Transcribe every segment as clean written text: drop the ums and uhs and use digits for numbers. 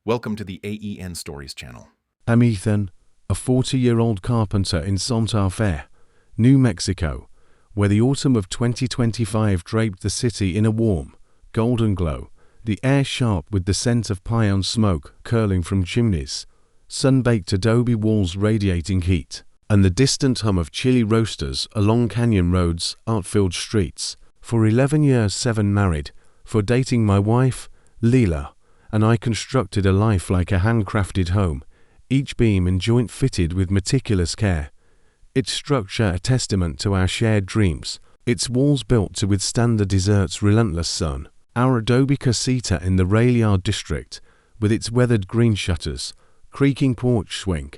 Welcome to the AEN Stories channel. I'm Ethan, a 40-year-old carpenter in Santa Fe, New Mexico, where the autumn of 2025 draped the city in a warm, golden glow, the air sharp with the scent of pie and smoke curling from chimneys, sun-baked adobe walls radiating heat, and the distant hum of chili roasters along canyon roads, art-filled streets. For 11 years, 7 married, for dating my wife, Leela, and I constructed a life like a handcrafted home, each beam and joint fitted with meticulous care. Its structure a testament to our shared dreams, its walls built to withstand the desert's relentless sun. Our adobe casita in the rail yard district, with its weathered green shutters, creaking porch swing,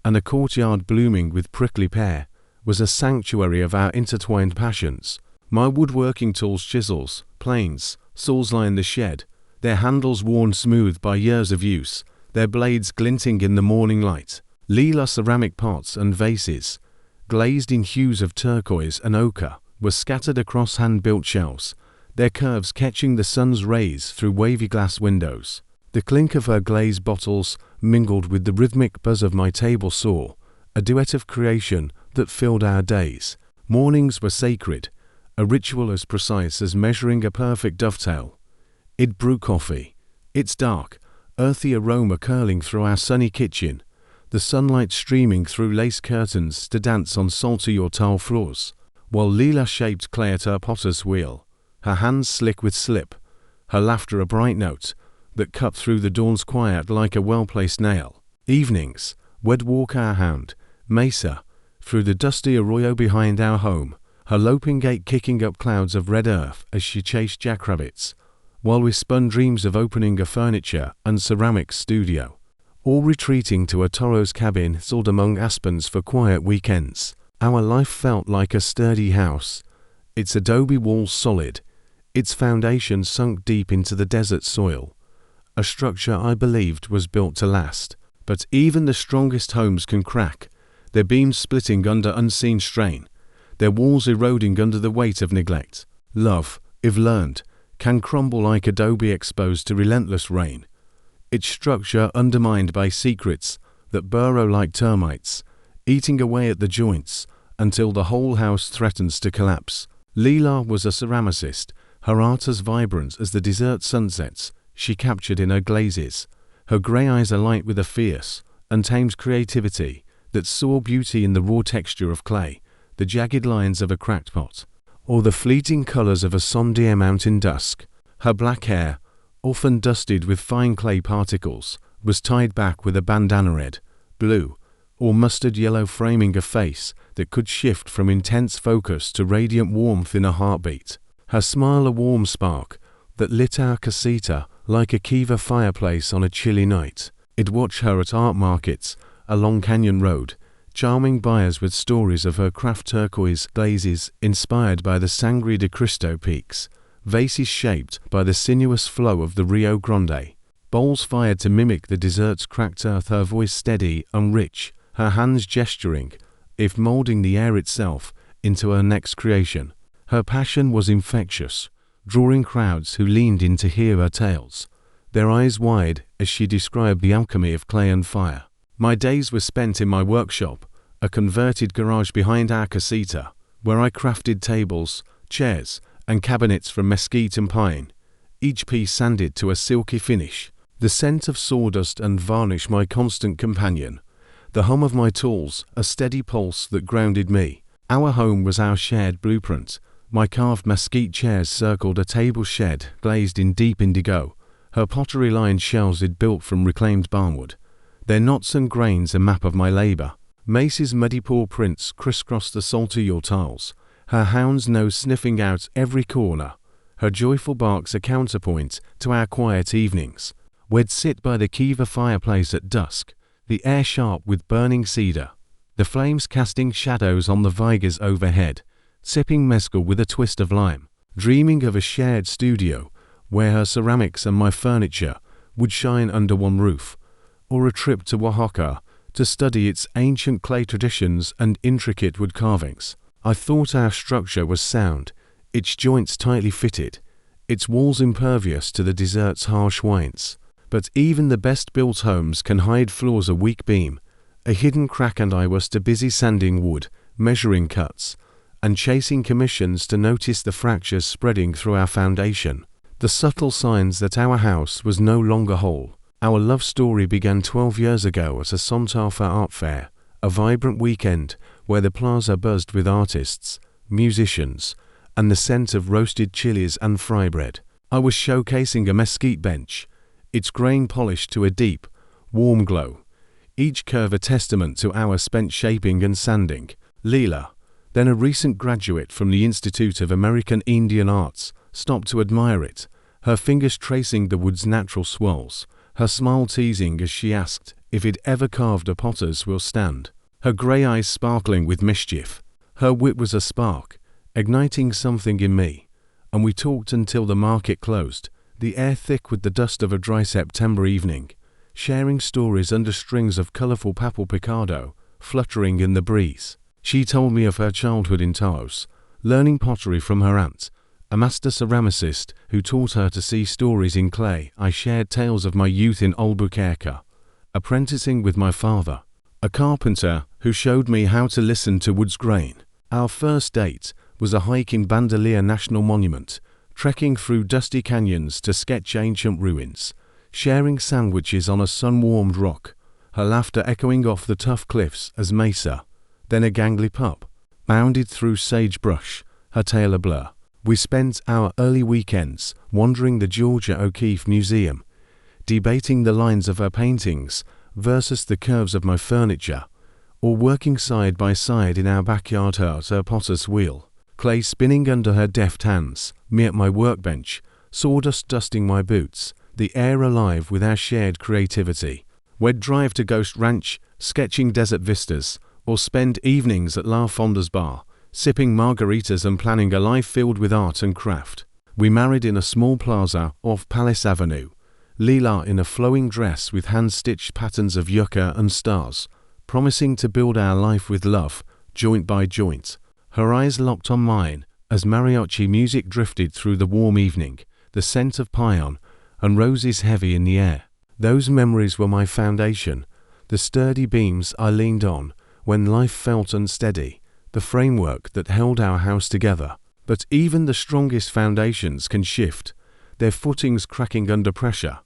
and a courtyard blooming with prickly pear, was a sanctuary of our intertwined passions. My woodworking tools, chisels, planes, saws line the shed, their handles worn smooth by years of use, their blades glinting in the morning light. Leela ceramic pots and vases, glazed in hues of turquoise and ochre, were scattered across hand-built shelves, their curves catching the sun's rays through wavy glass windows. The clink of her glazed bottles mingled with the rhythmic buzz of my table saw, a duet of creation that filled our days. Mornings were sacred, a ritual as precise as measuring a perfect dovetail. I'd brew coffee, its dark, earthy aroma curling through our sunny kitchen, the sunlight streaming through lace curtains to dance on salty or tile floors, while Leela shaped clay at her potter's wheel, her hands slick with slip, her laughter a bright note that cut through the dawn's quiet like a well-placed nail. Evenings, we'd walk our hound, Mesa, through the dusty arroyo behind our home, her loping gait kicking up clouds of red earth as she chased jackrabbits, while we spun dreams of opening a furniture and ceramics studio, or retreating to a Toro's cabin nestled among aspens for quiet weekends. Our life felt like a sturdy house, its adobe walls solid, its foundation sunk deep into the desert soil, a structure I believed was built to last. But even the strongest homes can crack, their beams splitting under unseen strain, their walls eroding under the weight of neglect. Love, if learned, can crumble like adobe exposed to relentless rain, its structure undermined by secrets that burrow like termites, eating away at the joints until the whole house threatens to collapse. Leela was a ceramicist, her art as vibrant as the desert sunsets she captured in her glazes, her grey eyes alight with a fierce, untamed creativity that saw beauty in the raw texture of clay, the jagged lines of a cracked pot, or the fleeting colours of a sombre mountain dusk. Her black hair, often dusted with fine clay particles, was tied back with a bandana red, blue, or mustard yellow framing a face that could shift from intense focus to radiant warmth in a heartbeat. Her smile a warm spark that lit our casita like a kiva fireplace on a chilly night. I'd watch her at art markets along Canyon Road, charming buyers with stories of her craft turquoise glazes inspired by the Sangre de Cristo peaks, vases shaped by the sinuous flow of the Rio Grande, bowls fired to mimic the desert's cracked earth, her voice steady and rich, her hands gesturing, if molding the air itself into her next creation. Her passion was infectious, drawing crowds who leaned in to hear her tales, their eyes wide as she described the alchemy of clay and fire. My days were spent in my workshop, a converted garage behind our casita, where I crafted tables, chairs, and cabinets from mesquite and pine, each piece sanded to a silky finish. The scent of sawdust and varnish my constant companion, the hum of my tools a steady pulse that grounded me. Our home was our shared blueprint. My carved mesquite chairs circled a table shed glazed in deep indigo, her pottery-lined shelves had built from reclaimed barnwood, their knots and grains a map of my labour. Mace's muddy paw prints crisscrossed the salty tiles, her hound's nose sniffing out every corner, her joyful barks a counterpoint to our quiet evenings. We'd sit by the kiva fireplace at dusk, the air sharp with burning cedar, the flames casting shadows on the vigas overhead, sipping mezcal with a twist of lime, dreaming of a shared studio where her ceramics and my furniture would shine under one roof, or a trip to Oaxaca to study its ancient clay traditions and intricate wood carvings. I thought our structure was sound, its joints tightly fitted, its walls impervious to the desert's harsh winds. But even the best-built homes can hide flaws: a weak beam, a hidden crack, and I was too busy sanding wood, measuring cuts, and chasing commissions to notice the fractures spreading through our foundation. The subtle signs that our house was no longer whole. Our love story began 12 years ago at a Santa Fe art fair, a vibrant weekend where the plaza buzzed with artists, musicians, and the scent of roasted chilies and fry bread. I was showcasing a mesquite bench, its grain polished to a deep, warm glow, each curve a testament to our spent shaping and sanding. Leela, then a recent graduate from the Institute of American Indian Arts, stopped to admire it, her fingers tracing the wood's natural swirls, her smile teasing as she asked if it ever carved a potter's will stand, her grey eyes sparkling with mischief. Her wit was a spark, igniting something in me, and we talked until the market closed, the air thick with the dust of a dry September evening, sharing stories under strings of colourful papel picado fluttering in the breeze. She told me of her childhood in Taos, learning pottery from her aunt, a master ceramicist who taught her to see stories in clay. I shared tales of my youth in Albuquerque, apprenticing with my father, a carpenter who showed me how to listen to wood's grain. Our first date was a hike in Bandelier National Monument, trekking through dusty canyons to sketch ancient ruins, sharing sandwiches on a sun-warmed rock, her laughter echoing off the tough cliffs as mesa, then a gangly pup, bounded through sagebrush, her tail a blur. We spent our early weekends wandering the Georgia O'Keeffe Museum, debating the lines of her paintings versus the curves of my furniture, or working side by side in our backyard hut, her potter's wheel, clay spinning under her deft hands, me at my workbench, sawdust dusting my boots, the air alive with our shared creativity. We'd drive to Ghost Ranch, sketching desert vistas, or spend evenings at La Fonda's bar, sipping margaritas and planning a life filled with art and craft. We married in a small plaza off Palace Avenue, Leela in a flowing dress with hand-stitched patterns of yucca and stars, promising to build our life with love, joint by joint. Her eyes locked on mine as mariachi music drifted through the warm evening, the scent of payon and roses heavy in the air. Those memories were my foundation, the sturdy beams I leaned on when life felt unsteady, the framework that held our house together. But even the strongest foundations can shift, their footings cracking under pressure,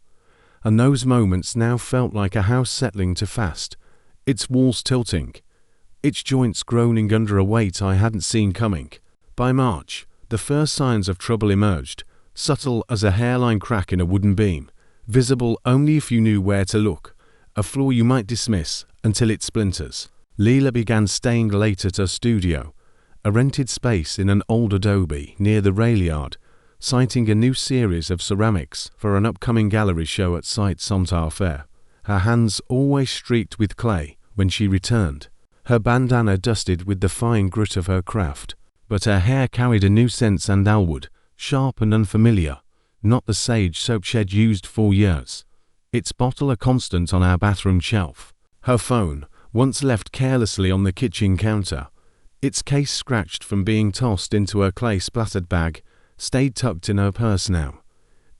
and those moments now felt like a house settling too fast, its walls tilting, its joints groaning under a weight I hadn't seen coming. By March, the first signs of trouble emerged, subtle as a hairline crack in a wooden beam, visible only if you knew where to look, a flaw you might dismiss until it splinters. Leela began staying late at her studio, a rented space in an old adobe near the rail yard, citing a new series of ceramics for an upcoming gallery show at Site Santa Fe. Her hands always streaked with clay when she returned, her bandana dusted with the fine grit of her craft, but her hair carried a new scent: sandalwood, sharp and unfamiliar, not the sage soap she'd used for years, its bottle a constant on our bathroom shelf. Her phone, once left carelessly on the kitchen counter, its case scratched from being tossed into her clay-splattered bag, stayed tucked in her purse now.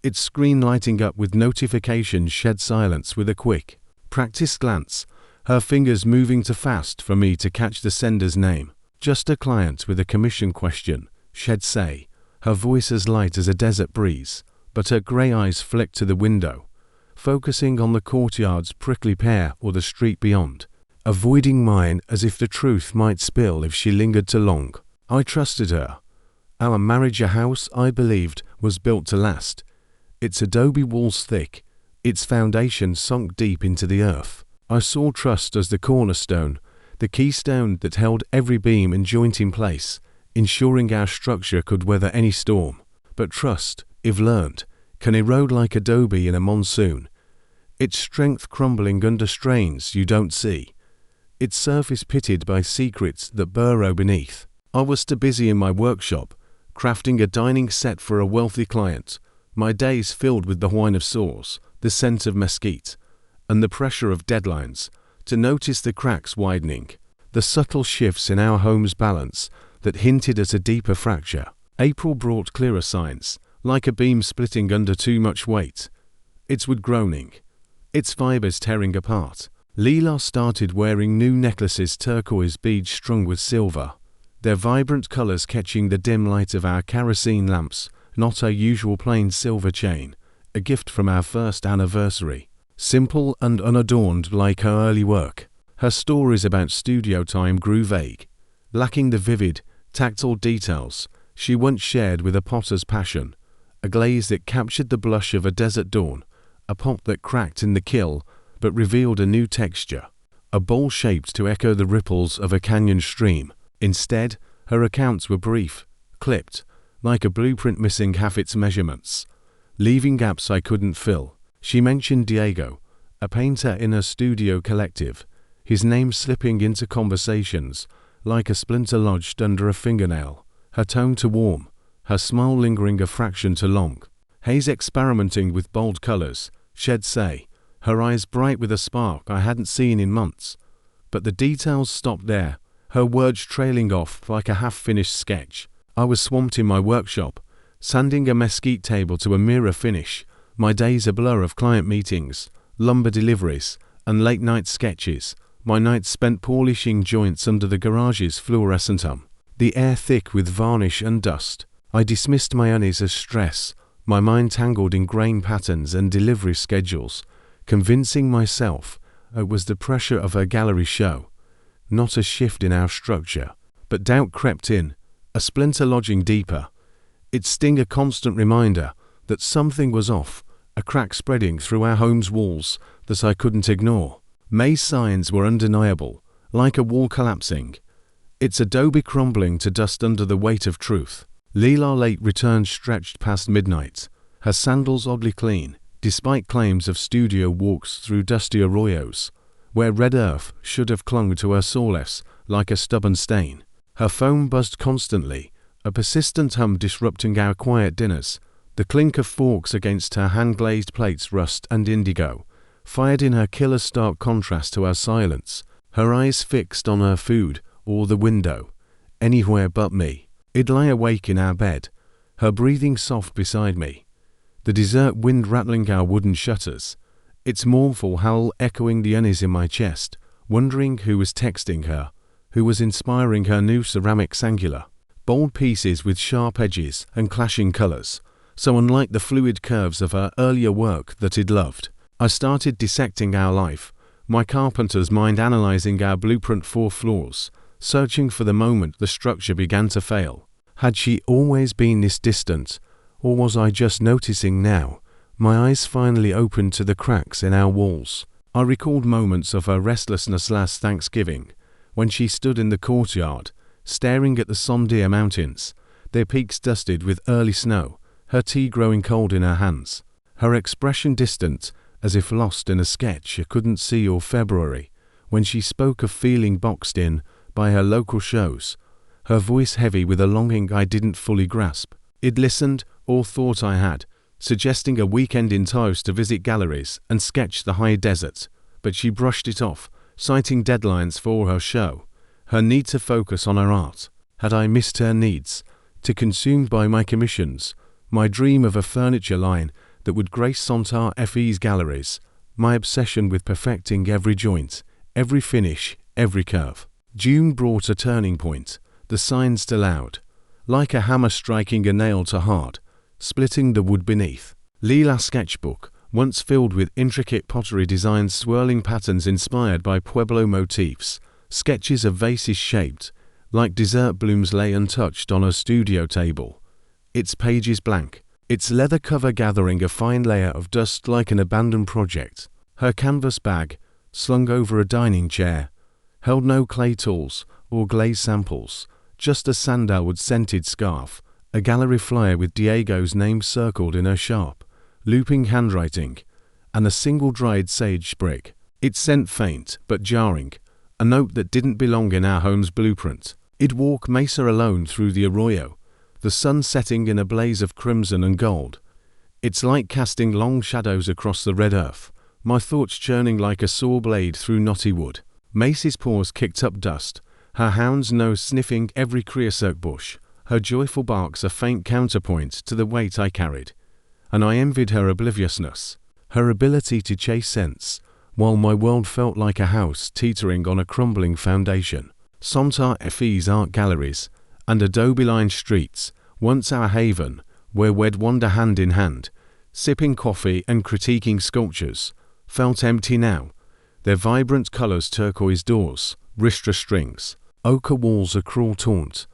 Its screen lighting up with notifications shed silence with a quick, practiced glance, her fingers moving too fast for me to catch the sender's name. Just a client with a commission question, she'd say, her voice as light as a desert breeze, but her grey eyes flicked to the window, focusing on the courtyard's prickly pear or the street beyond, avoiding mine as if the truth might spill if she lingered too long. I trusted her. Our marriage, a house I believed was built to last, its adobe walls thick, its foundation sunk deep into the earth. I saw trust as the cornerstone, the keystone that held every beam and joint in place, ensuring our structure could weather any storm. But trust, if learned, can erode like adobe in a monsoon, its strength crumbling under strains you don't see, its surface pitted by secrets that burrow beneath. I was too busy in my workshop, crafting a dining set for a wealthy client, my days filled with the whine of saws, the scent of mesquite, and the pressure of deadlines, to notice the cracks widening, the subtle shifts in our home's balance that hinted at a deeper fracture. April brought clearer signs, like a beam splitting under too much weight, its wood groaning, its fibers tearing apart. Leela started wearing new necklaces, turquoise beads strung with silver, their vibrant colors catching the dim light of our kerosene lamps, not her usual plain silver chain, a gift from our first anniversary. Simple and unadorned like her early work, her stories about studio time grew vague, lacking the vivid, tactile details she once shared with a potter's passion, a glaze that captured the blush of a desert dawn, a pot that cracked in the kiln but revealed a new texture, a bowl shaped to echo the ripples of a canyon stream. Instead, her accounts were brief, clipped, like a blueprint missing half its measurements, leaving gaps I couldn't fill. She mentioned Diego, a painter in her studio collective, his name slipping into conversations like a splinter lodged under a fingernail, her tone too warm, her smile lingering a fraction too long. Hayes experimenting with bold colors, she'd say, her eyes bright with a spark I hadn't seen in months. But the details stopped there, her words trailing off like a half-finished sketch. I was swamped in my workshop, sanding a mesquite table to a mirror finish, my days a blur of client meetings, lumber deliveries, and late-night sketches, my nights spent polishing joints under the garage's fluorescent the air thick with varnish and dust. I dismissed my unease as stress, my mind tangled in grain patterns and delivery schedules, convincing myself it was the pressure of a gallery show, not a shift in our structure. But doubt crept in, a splinter lodging deeper, its sting a constant reminder that something was off, a crack spreading through our home's walls that I couldn't ignore. May's signs were undeniable, like a wall collapsing, its adobe crumbling to dust under the weight of truth. Leela late return stretched past midnight, her sandals oddly clean, despite claims of studio walks through dusty arroyos, where red earth should have clung to her soles like a stubborn stain. Her phone buzzed constantly, a persistent hum disrupting our quiet dinners. The clink of forks against her hand-glazed plates, rust and indigo, fired in her killer stark contrast to our silence, her eyes fixed on her food or the window, anywhere but me. I'd lie awake in our bed, her breathing soft beside me, the desert wind rattling our wooden shutters, its mournful howl echoing the unease in my chest, wondering who was texting her, who was inspiring her new ceramic sangular. Bold pieces with sharp edges and clashing colors, so unlike the fluid curves of her earlier work that he'd loved. I started dissecting our life, my carpenter's mind analyzing our blueprint 4 floors, searching for the moment the structure began to fail. Had she always been this distant, or was I just noticing now? My eyes finally opened to the cracks in our walls. I recalled moments of her restlessness last Thanksgiving, when she stood in the courtyard, staring at the Sondia Mountains, their peaks dusted with early snow, her tea growing cold in her hands, her expression distant, as if lost in a sketch I couldn't see. Or February, when she spoke of feeling boxed in by her local shows, her voice heavy with a longing I didn't fully grasp. I'd listened, or thought I had, suggesting a weekend in Taos to visit galleries and sketch the high desert, but she brushed it off, citing deadlines for her show, her need to focus on her art. Had I missed her needs, too consumed by my commissions, my dream of a furniture line that would grace Santa Fe's galleries, my obsession with perfecting every joint, every finish, every curve? June brought a turning point, the signs still out, like a hammer striking a nail to hard, splitting the wood beneath. Leela's sketchbook, once filled with intricate pottery designs, swirling patterns inspired by Pueblo motifs, sketches of vases shaped like dessert blooms, lay untouched on her studio table, its pages blank, its leather cover gathering a fine layer of dust like an abandoned project. Her canvas bag, slung over a dining chair, held no clay tools or glaze samples, just a sandalwood scented scarf, a gallery flyer with Diego's name circled in her sharp, looping handwriting, and a single dried sage sprig. Its scent faint but jarring, a note that didn't belong in our home's blueprint. I'd walk Mesa alone through the arroyo, the sun setting in a blaze of crimson and gold, its light casting long shadows across the red earth, my thoughts churning like a saw blade through knotty wood. Macy's paws kicked up dust, her hound's nose sniffing every creosote bush, her joyful barks a faint counterpoint to the weight I carried, and I envied her obliviousness. her ability to chase scents, while my world felt like a house teetering on a crumbling foundation. Santa Fe's art galleries and adobe-lined streets, once our haven, where we'd wander hand in hand, sipping coffee and critiquing sculptures, felt empty now. Their vibrant colors, turquoise doors, ristra strings, ochre walls a cruel taunt,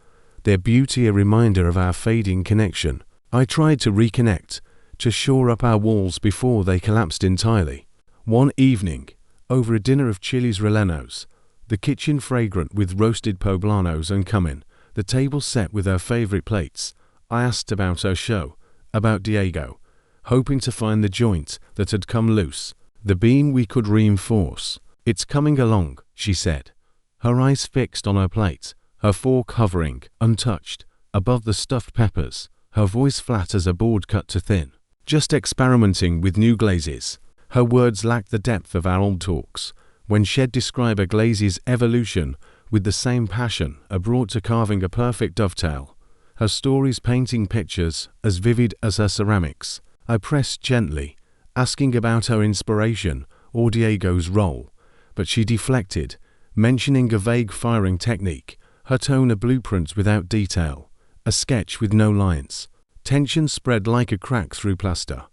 their beauty a reminder of our fading connection. I tried to reconnect, to shore up our walls before they collapsed entirely. One evening, over a dinner of chilies rellenos, the kitchen fragrant with roasted poblanos and cumin, the table set with her favorite plates, I asked about her show, about Diego, hoping to find the joint that had come loose, the beam we could reinforce. "It's coming along," she said, her eyes fixed on her plate, her fork hovering, untouched, above the stuffed peppers, her voice flat as a board cut to thin. "Just experimenting with new glazes." Her words lacked the depth of our old talks, when she'd describe a glaze's evolution with the same passion brought to carving a perfect dovetail, her stories painting pictures as vivid as her ceramics. I pressed gently, asking about her inspiration or Diego's role, but she deflected, mentioning a vague firing technique, her tone a blueprint without detail, a sketch with no lines. Tension spread like a crack through plaster,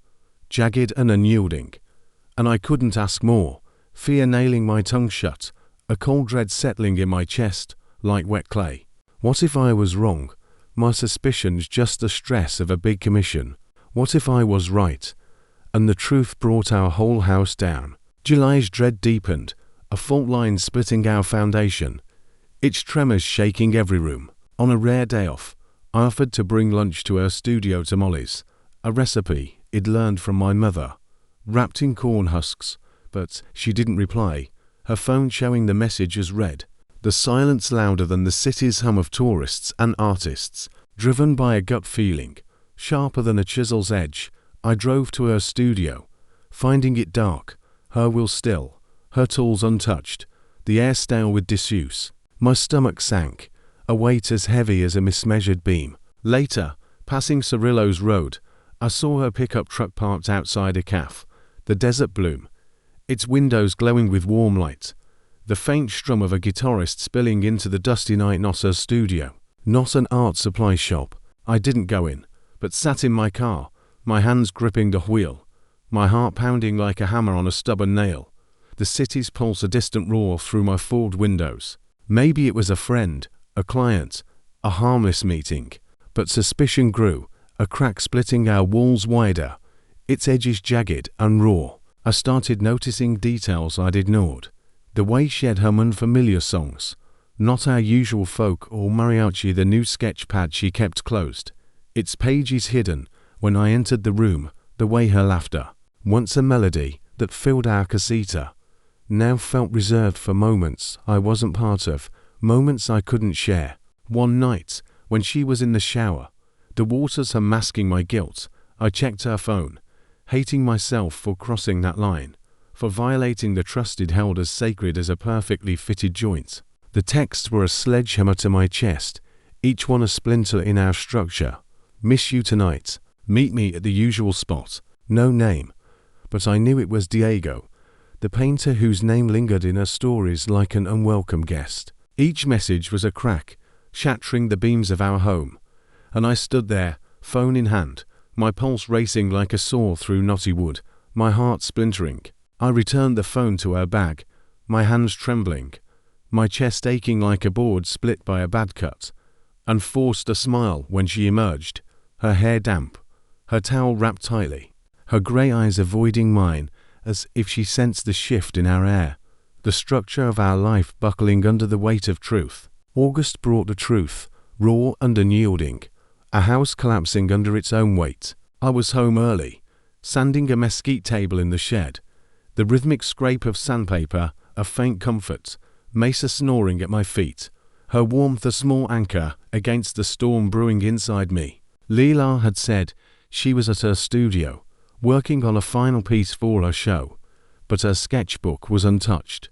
jagged and unyielding, and I couldn't ask more, fear nailing my tongue shut, a cold dread settling in my chest like wet clay. What if I was wrong? My suspicions just the stress of a big commission. What if I was right, and the truth brought our whole house down? July's dread deepened, a fault line splitting our foundation, its tremors shaking every room. On a rare day off, I offered to bring lunch to her studio tamales, a recipe I'd learned from my mother, wrapped in corn husks, but she didn't reply, her phone showing the message as read. The silence louder than the city's hum of tourists and artists, driven by a gut feeling, sharper than a chisel's edge. I drove to her studio, finding it dark, her will still, her tools untouched, the air stale with disuse. My stomach sank, a weight as heavy as a mismeasured beam. Later, passing Cirillo's road, I saw her pickup truck parked outside a cafe, the Desert Bloom, its windows glowing with warm light, the faint strum of a guitarist spilling into the dusty night. Not her studio, not an art supply shop. I didn't go in, but sat in my car, my hands gripping the wheel, my heart pounding like a hammer on a stubborn nail. The city's pulse a distant roar through my fogged windows. Maybe it was a friend, a client, a harmless meeting, but suspicion grew, a crack splitting our walls wider, its edges jagged and raw. I started noticing details I'd ignored. The way she'd hum unfamiliar songs, not our usual folk or mariachi, the new sketch pad she kept closed, its pages hidden when I entered the room, the way her laughter, once a melody that filled our casita, now felt reserved for moments I wasn't part of, moments I couldn't share. One night, when she was in the shower, the waters unmasking my guilt, I checked her phone, hating myself for crossing that line, for violating the trust it held as sacred as a perfectly fitted joint. The texts were a sledgehammer to my chest, each one a splinter in our structure. "Miss you tonight. Meet me at the usual spot." No name, but I knew it was Diego, the painter whose name lingered in her stories like an unwelcome guest. Each message was a crack, shattering the beams of our home, and I stood there, phone in hand, my pulse racing like a saw through knotty wood, my heart splintering. I returned the phone to her bag, my hands trembling, my chest aching like a board split by a bad cut, and forced a smile when she emerged, her hair damp, her towel wrapped tightly, her grey eyes avoiding mine as if she sensed the shift in our air, the structure of our life buckling under the weight of truth. August brought the truth, raw and unyielding, a house collapsing under its own weight. I was home early, sanding a mesquite table in the shed, the rhythmic scrape of sandpaper a faint comfort, Mesa snoring at my feet, her warmth a small anchor against the storm brewing inside me. Leela had said she was at her studio, working on a final piece for her show, but her sketchbook was untouched,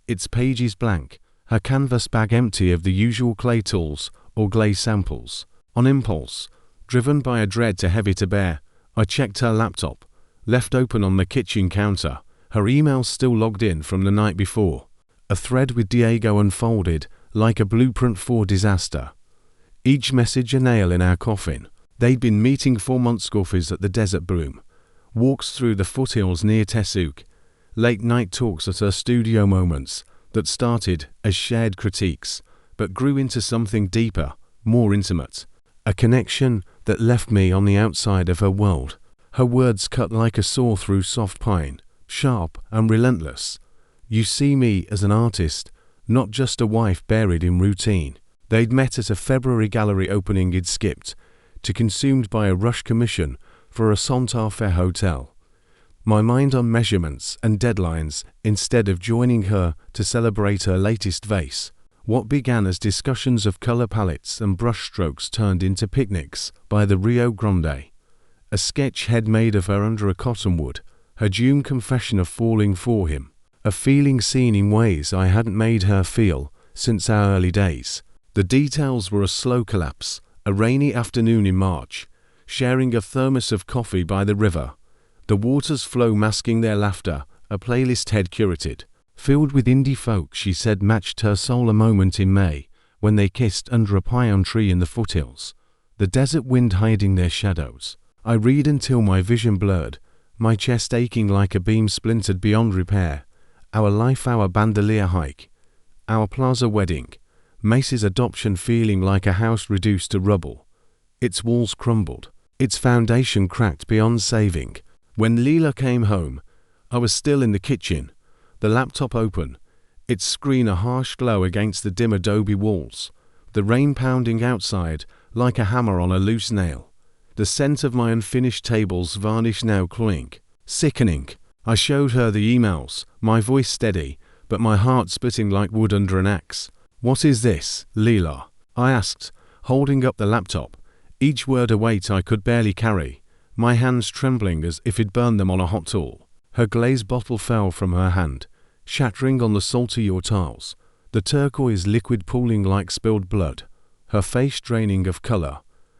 its pages blank, her canvas bag empty of the usual clay tools or glaze samples. On impulse, driven by a dread too heavy to bear, I checked her laptop, left open on the kitchen counter, her emails still logged in from the night before. A thread with Diego unfolded like a blueprint for disaster. Each message a nail in our coffin. They'd been meeting 4 months coffees at the Desert Bloom, walks through the foothills near Tesuque, late night talks at her studio moments that started as shared critiques but grew into something deeper, more intimate. A connection that left me on the outside of her world. Her words cut like a saw through soft pine, sharp and relentless. You see me as an artist, not just a wife buried in routine. They'd met at a February gallery opening he'd skipped, to consumed by a rush commission for a Santa Fe hotel. My mind on measurements and deadlines instead of joining her to celebrate her latest vase. What began as discussions of color palettes and brushstrokes turned into picnics by the Rio Grande. A sketch head made of her under a cottonwood, her doomed confession of falling for him. A feeling seen in ways I hadn't made her feel since our early days. The details were a slow collapse, a rainy afternoon in March, sharing a thermos of coffee by the river. The water's flow masking their laughter, a playlist head curated. Filled with indie folk she said matched her soul. A moment in May, when they kissed under a pine tree in the foothills, the desert wind hiding their shadows. I read until my vision blurred, my chest aching like a beam splintered beyond repair. Our life, our bandolier hike, our plaza wedding, Mace's adoption feeling like a house reduced to rubble. Its walls crumbled, its foundation cracked beyond saving. When Leela came home, I was still in the kitchen, the laptop open, its screen a harsh glow against the dim adobe walls, the rain pounding outside like a hammer on a loose nail. The scent of my unfinished tables varnish now cloying, sickening. I showed her the emails, my voice steady, but my heart splitting like wood under an axe. "What is this, Leela?" I asked, holding up the laptop, each word a weight I could barely carry, my hands trembling as if it burned them on a hot tool. Her glazed bottle fell from her hand, shattering on the salty tiles, the turquoise liquid pooling like spilled blood, her face draining of color,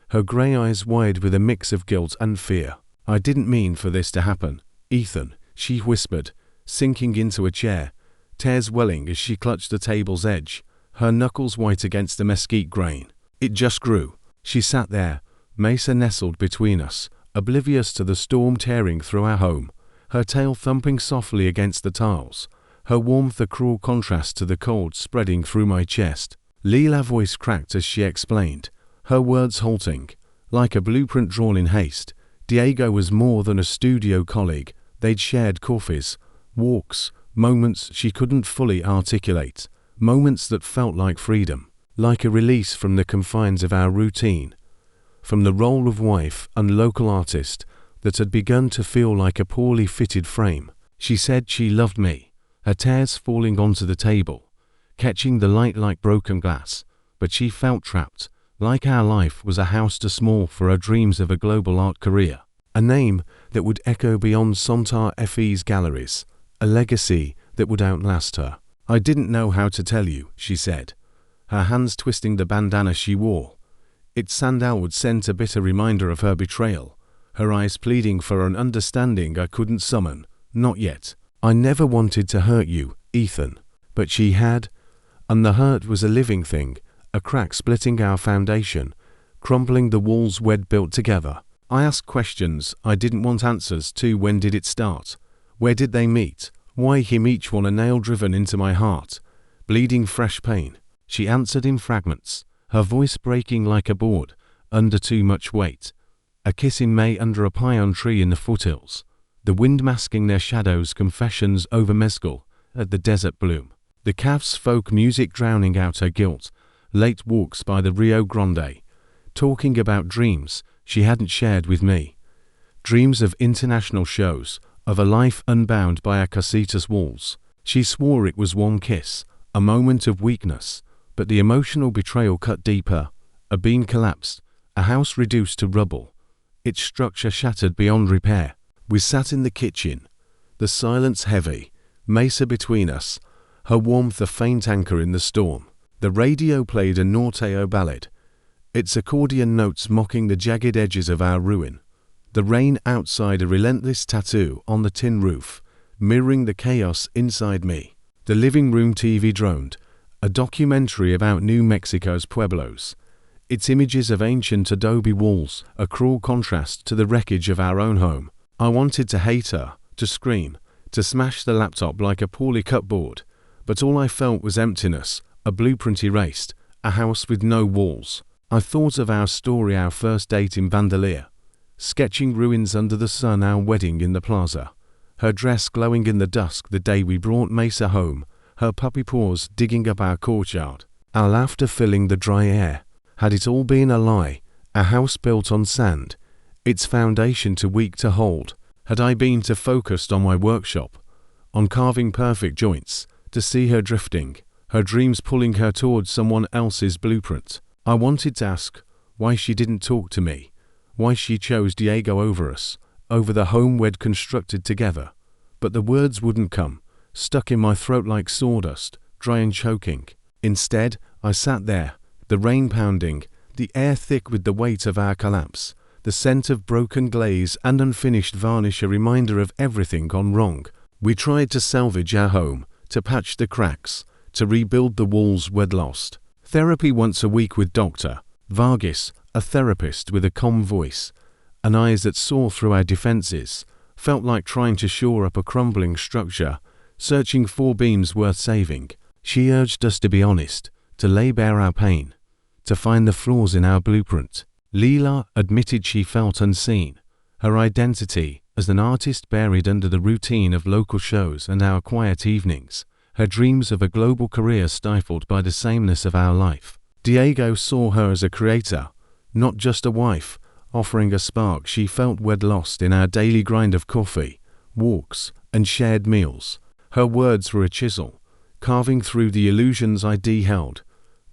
her grey eyes wide with a mix of guilt and fear. "I didn't mean for this to happen, Ethan," she whispered, sinking into a chair, tears welling as she clutched the table's edge, her knuckles white against the mesquite grain. "It just grew." She sat there, Mesa nestled between us, oblivious to the storm tearing through our home, her tail thumping softly against the tiles, her warmth a cruel contrast to the cold spreading through my chest. Leela's voice cracked as she explained, her words halting, like a blueprint drawn in haste. Diego was more than a studio colleague. They'd shared coffees, walks, moments she couldn't fully articulate, moments that felt like freedom, like a release from the confines of our routine, from the role of wife and local artist that had begun to feel like a poorly fitted frame. She said she loved me, her tears falling onto the table, catching the light like broken glass, but she felt trapped, like our life was a house too small for her dreams of a global art career, a name that would echo beyond Santa Fe's galleries, a legacy that would outlast her. "I didn't know how to tell you," she said, her hands twisting the bandana she wore. Its sandalwood scent a bitter reminder of her betrayal, her eyes pleading for an understanding I couldn't summon, not yet. "I never wanted to hurt you, Ethan." But she had, and the hurt was a living thing, a crack splitting our foundation, crumbling the walls we'd built together. I asked questions I didn't want answers to. When did it start? Where did they meet? Why him? Each one a nail driven into my heart, bleeding fresh pain. She answered in fragments, her voice breaking like a board under too much weight. A kiss in May under a pine tree in the foothills, the wind masking their shadows. Confessions over Mesquite at the Desert Bloom. The calf's folk music drowning out her guilt. Late walks by the Rio Grande, talking about dreams she hadn't shared with me. Dreams of international shows, of a life unbound by our casita's walls. She swore it was one kiss, a moment of weakness, but the emotional betrayal cut deeper. A beam collapsed, a house reduced to rubble, its structure shattered beyond repair. We sat in the kitchen, the silence heavy, Mesa between us, her warmth a faint anchor in the storm. The radio played a Norteo ballad, its accordion notes mocking the jagged edges of our ruin. The rain outside, a relentless tattoo on the tin roof, mirroring the chaos inside me. The living room TV droned, a documentary about New Mexico's pueblos. Its images of ancient adobe walls, a cruel contrast to the wreckage of our own home. I wanted to hate her, to scream, to smash the laptop like a poorly cut board, but all I felt was emptiness, a blueprint erased, a house with no walls. I thought of our story, our first date in Vandalia, sketching ruins under the sun, our wedding in the plaza, her dress glowing in the dusk the day we brought Mesa home, her puppy paws digging up our courtyard, our laughter filling the dry air. Had it all been a lie, a house built on sand, its foundation too weak to hold? Had I been too focused on my workshop, on carving perfect joints, to see her drifting, her dreams pulling her towards someone else's blueprint? I wanted to ask why she didn't talk to me, why she chose Diego over us, over the home we'd constructed together. But the words wouldn't come, stuck in my throat like sawdust, dry and choking. Instead, I sat there, the rain pounding, the air thick with the weight of our collapse, the scent of broken glaze and unfinished varnish, a reminder of everything gone wrong. We tried to salvage our home, to patch the cracks, to rebuild the walls we'd lost. Therapy once a week with Dr. Vargas, a therapist with a calm voice, and eyes that saw through our defenses, felt like trying to shore up a crumbling structure, searching for beams worth saving. She urged us to be honest, to lay bare our pain, to find the flaws in our blueprint. Leela admitted she felt unseen, her identity as an artist buried under the routine of local shows and our quiet evenings, her dreams of a global career stifled by the sameness of our life. Diego saw her as a creator, not just a wife, offering a spark she felt we'd lost in our daily grind of coffee, walks, and shared meals. Her words were a chisel, carving through the illusions I'd held,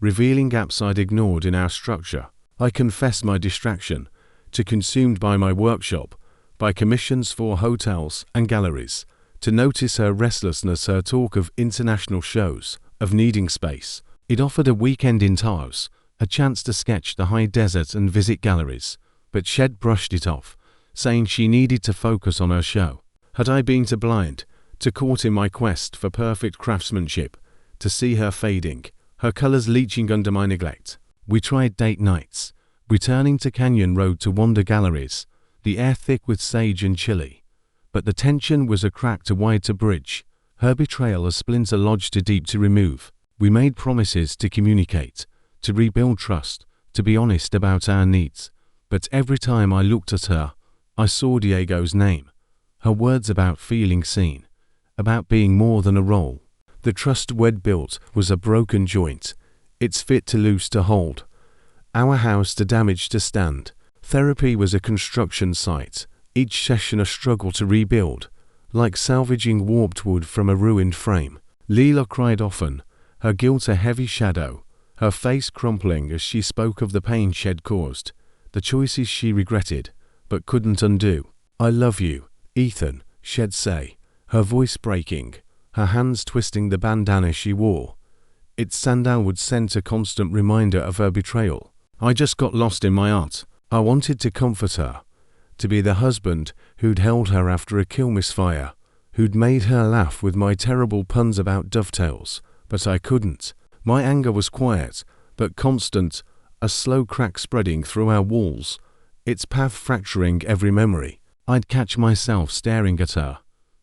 revealing gaps I'd ignored in our structure. I confess my distraction, too consumed by my workshop, by commissions for hotels and galleries, to notice her restlessness, her talk of international shows, of needing space. It offered a weekend in Taos, a chance to sketch the high desert and visit galleries, but Shed brushed it off, saying she needed to focus on her show. Had I been too blind, too caught in my quest for perfect craftsmanship, to see her fading, her colors leaching under my neglect? We tried date nights, returning to Canyon Road to wander galleries, the air thick with sage and chili. But the tension was a crack too wide to bridge, her betrayal a splinter lodged too deep to remove. We made promises to communicate, to rebuild trust, to be honest about our needs. But every time I looked at her, I saw Diego's name, her words about feeling seen, about being more than a role. The trust we'd built was a broken joint, its fit too loose to hold, our house too damaged to stand. Therapy was a construction site, each session a struggle to rebuild, like salvaging warped wood from a ruined frame. Leela cried often, her guilt a heavy shadow, her face crumpling as she spoke of the pain she'd caused, the choices she regretted, but couldn't undo. "I love you, Ethan," she'd say, her voice breaking, her hands twisting the bandana she wore. Its sandalwood scent a constant reminder of her betrayal. I just got lost in my art. I wanted to comfort her, to be the husband who'd held her after a kill misfire, who'd made her laugh with my terrible puns about dovetails, but I couldn't. My anger was quiet, but constant, a slow crack spreading through our walls, its path fracturing every memory. I'd catch myself staring at her,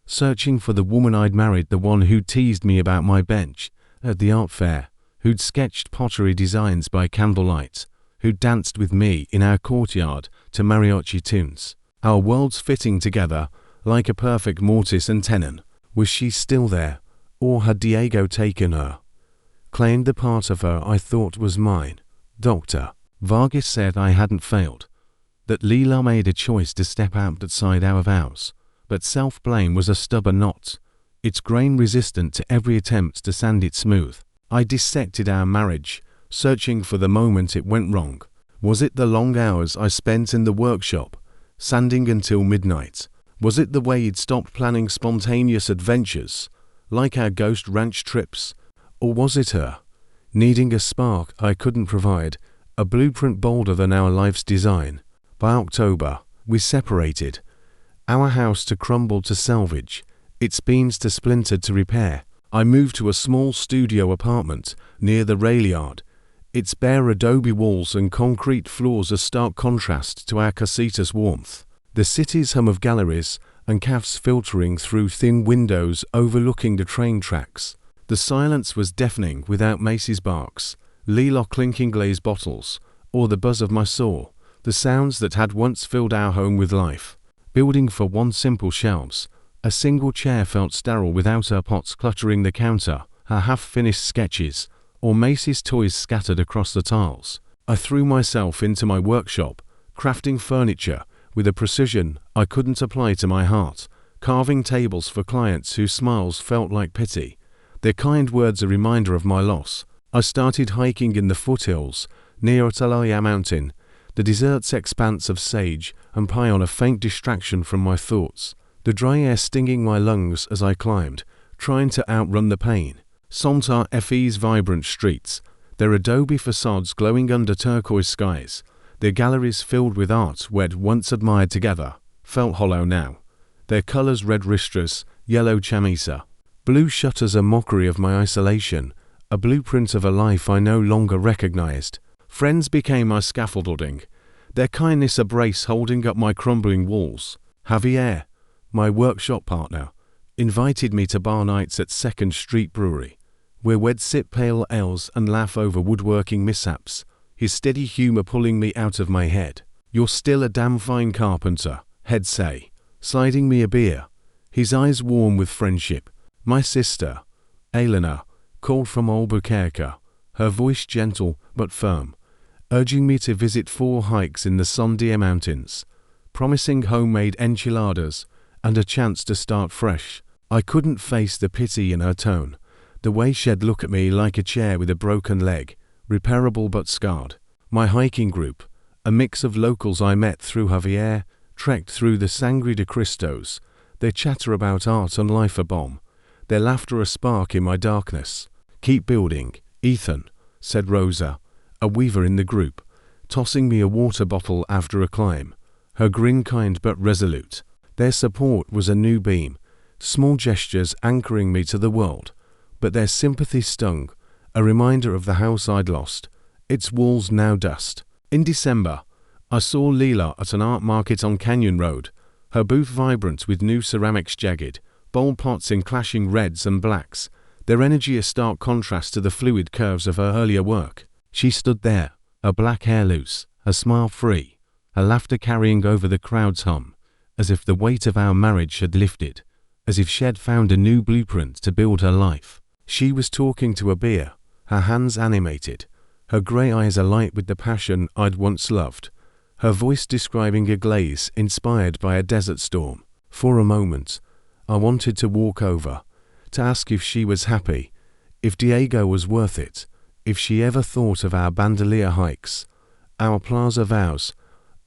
searching for the woman I'd married, the one who'd teased me about my bench at the art fair, who'd sketched pottery designs by candlelight, who'd danced with me in our courtyard to mariachi tunes. Our worlds fitting together like a perfect mortise and tenon. Was she still there, or had Diego taken her, claimed the part of her I thought was mine? Dr. Vargas said I hadn't failed, that Leela made a choice to step outside our vows, but self-blame was a stubborn knot, its grain resistant to every attempt to sand it smooth. I dissected our marriage, searching for the moment it went wrong. Was it the long hours I spent in the workshop, sanding until midnight? Was it the way he'd stopped planning spontaneous adventures, like our ghost ranch trips? Or was it her, needing a spark I couldn't provide, a blueprint bolder than our life's design? By October, We separated. Our house to crumble to salvage, its beams to splintered to repair. I moved to a small studio apartment near the rail yard. Its bare adobe walls and concrete floors a stark contrast to our casita's warmth. The city's hum of galleries and cafes filtering through thin windows overlooking the train tracks. The silence was deafening without Macy's barks, Leela clinking glazed bottles, or the buzz of my saw, the sounds that had once filled our home with life. Building for one simple shelves, a single chair felt sterile without her pots cluttering the counter, her half-finished sketches, or Macy's toys scattered across the tiles. I threw myself into my workshop, crafting furniture with a precision I couldn't apply to my heart, carving tables for clients whose smiles felt like pity, their kind words a reminder of my loss. I started hiking in the foothills near Atalaya Mountain, the desert's expanse of sage and pine a faint distraction from my thoughts, the dry air stinging my lungs as I climbed, trying to outrun the pain. Santa Fe's vibrant streets, their adobe facades glowing under turquoise skies, their galleries filled with art we'd once admired together, felt hollow now. Their colors red ristras, yellow chamisa, blue shutters a mockery of my isolation, a blueprint of a life I no longer recognized. Friends became my scaffolding, their kindness a brace holding up my crumbling walls. Javier, my workshop partner, invited me to bar nights at 2nd Street Brewery, where we'd sip pale ales and laugh over woodworking mishaps, his steady humor pulling me out of my head. "You're still a damn fine carpenter," he'd say, sliding me a beer, his eyes warm with friendship. My sister, Elena, called from Albuquerque, her voice gentle but firm, urging me to visit 4 hikes in the Sandia Mountains, promising homemade enchiladas and a chance to start fresh. I couldn't face the pity in her tone, the way she'd look at me like a chair with a broken leg, repairable but scarred. My hiking group, a mix of locals I met through Javier, trekked through the Sangre de Cristos, their chatter about art and life a bomb, their laughter a spark in my darkness. "Keep building, Ethan," said Rosa, a weaver in the group, tossing me a water bottle after a climb, her grin kind but resolute. Their support was a new beam, small gestures anchoring me to the world, but their sympathy stung, a reminder of the house I'd lost, its walls now dust. In December, I saw Leela at an art market on Canyon Road, her booth vibrant with new ceramics jagged, bold pots in clashing reds and blacks, their energy a stark contrast to the fluid curves of her earlier work. She stood there, her black hair loose, her smile free, her laughter carrying over the crowd's hum, as if the weight of our marriage had lifted, as if she'd found a new blueprint to build her life. She was talking to a beer, her hands animated, her grey eyes alight with the passion I'd once loved, her voice describing a glaze inspired by a desert storm. For a moment, I wanted to walk over, to ask if she was happy, if Diego was worth it, if she ever thought of our bandolier hikes, our plaza vows,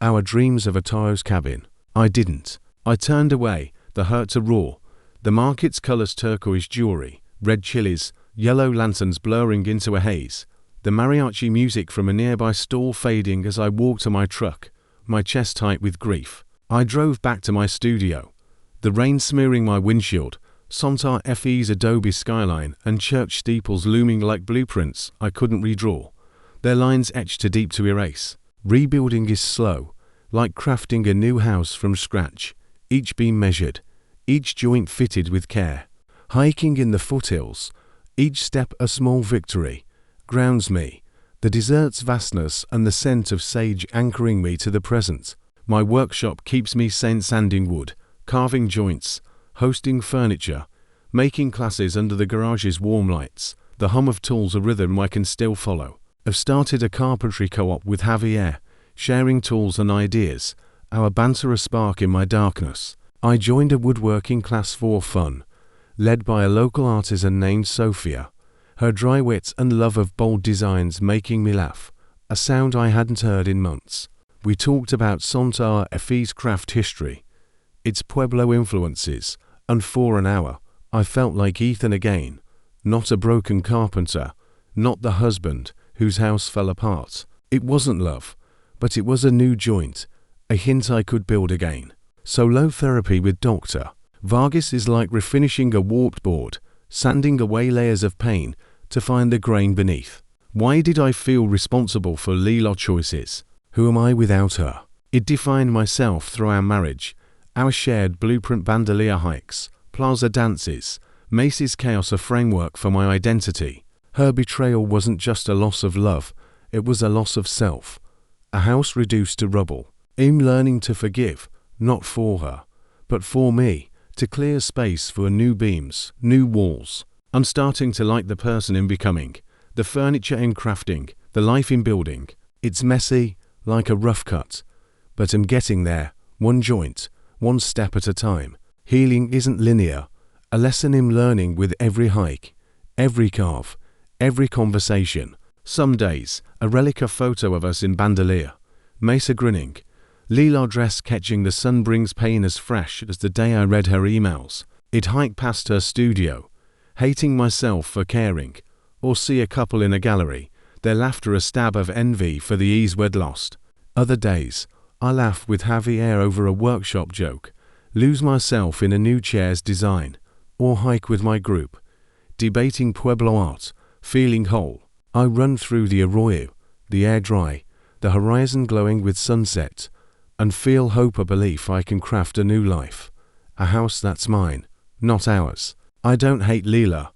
our dreams of a Taos cabin. I didn't. I turned away, the hurt to raw, the market's colors turquoise jewelry, red chilies, yellow lanterns blurring into a haze, the mariachi music from a nearby stall fading as I walked to my truck, my chest tight with grief. I drove back to my studio, the rain smearing my windshield, Santa Fe's adobe skyline and church steeples looming like blueprints I couldn't redraw, their lines etched too deep to erase. Rebuilding is slow, like crafting a new house from scratch, each beam measured, each joint fitted with care. Hiking in the foothills, each step a small victory, grounds me, the desert's vastness and the scent of sage anchoring me to the present. My workshop keeps me sanding wood, carving joints, hosting furniture, making classes under the garage's warm lights, the hum of tools a rhythm I can still follow. I've started a carpentry co-op with Javier, sharing tools and ideas, our banter a spark in my darkness. I joined a woodworking class for fun, led by a local artisan named Sophia, her dry wit and love of bold designs making me laugh, a sound I hadn't heard in months. We talked about Santa Fe's craft history, its Pueblo influences, and for an hour, I felt like Ethan again, not a broken carpenter, not the husband whose house fell apart. It wasn't love, but it was a new joint, a hint I could build again. Solo therapy with Dr. Vargas is like refinishing a warped board, sanding away layers of pain to find the grain beneath. Why did I feel responsible for Leela choices? Who am I without her? It defined myself through our marriage, our shared blueprint bandolier hikes, plaza dances, Macy's chaos a framework for my identity. Her betrayal wasn't just a loss of love, it was a loss of self. A house reduced to rubble. I'm learning to forgive, not for her, but for me, to clear space for new beams, new walls. I'm starting to like the person I'm becoming, the furniture in crafting, the life in building. It's messy, like a rough cut, but I'm getting there, one joint, one step at a time. Healing isn't linear, a lesson I'm learning with every hike, every carve, every conversation. Some days, a relic of photo of us in bandolier, Mesa grinning, Leela dress catching the sun brings pain as fresh as the day I read her emails. I'd hike past her studio, hating myself for caring, or see a couple in a gallery, their laughter a stab of envy for the ease we'd lost. Other days, I laugh with Javier over a workshop joke, lose myself in a new chair's design, or hike with my group, debating Pueblo art, feeling whole. I run through the arroyo, the air dry, the horizon glowing with sunset, and feel hope, a belief I can craft a new life, a house that's mine, not ours. I don't hate Leela,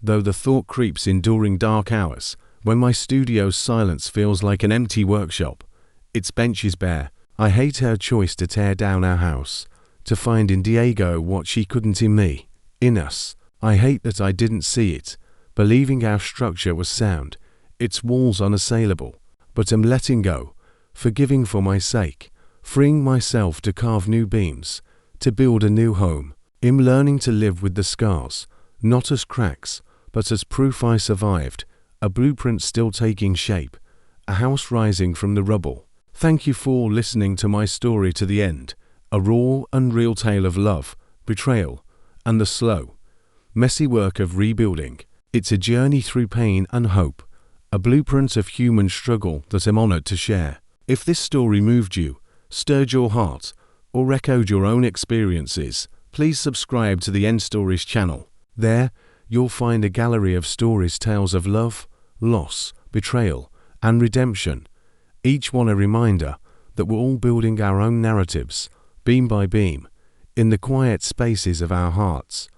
though the thought creeps in during dark hours, when my studio's silence feels like an empty workshop. Its bench is bare. I hate her choice to tear down our house, to find in Diego what she couldn't in me, in us. I hate that I didn't see it, believing our structure was sound, its walls unassailable. But I'm letting go, forgiving for my sake, freeing myself to carve new beams, to build a new home. I'm learning to live with the scars, not as cracks, but as proof I survived, a blueprint still taking shape, a house rising from the rubble. Thank you for listening to my story to the end, a raw, unreal tale of love, betrayal, and the slow, messy work of rebuilding. It's a journey through pain and hope, a blueprint of human struggle that I'm honored to share. If this story moved you, stirred your heart, or echoed your own experiences, please subscribe to the End Stories channel. There, you'll find a gallery of stories, tales of love, loss, betrayal, and redemption. Each one a reminder that we're all building our own narratives, beam by beam, in the quiet spaces of our hearts.